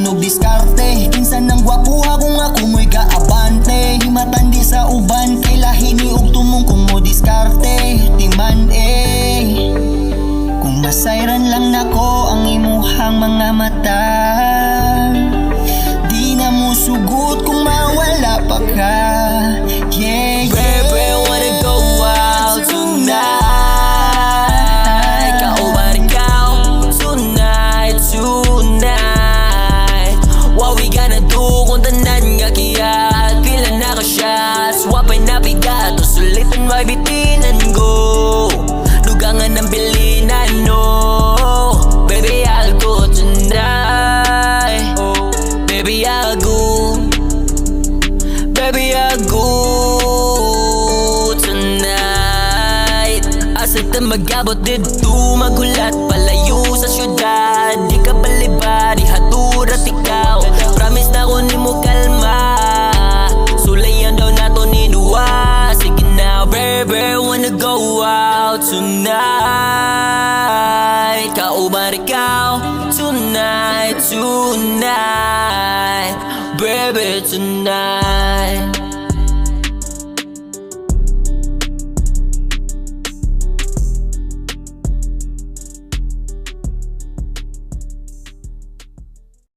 og diskarte. Kinsan nang gwapuha kung ako mo'y kaabante. Himatan di sa uban kay lahi ni og tumong kung mo diskarte. Timan kung masayran lang nako ang imuhang mga mata, di na mo sugot kung mawala pa ka. Yeah, Baby, I wanna go out tonight. Kauban ikaw tonight, tonight. What we gonna do kung tanan nga kiyat? Pila na ka shots, wapay na pigato, sulitan may bitinan go. Dugangan ng bilinan, no. Baby, I'll go tonight. Baby, I'll go. Baby, I'll go tonight. Asa ta mag-abot dito, magulat palayo sa syudad. Di ka balibad, ihaturat ikaw. Promise na ko ni mo kalma. Sulayan daw nato ni Dua. Sige na, baby, wanna go out tonight. Kauban ikaw tonight, tonight. Baby, tonight.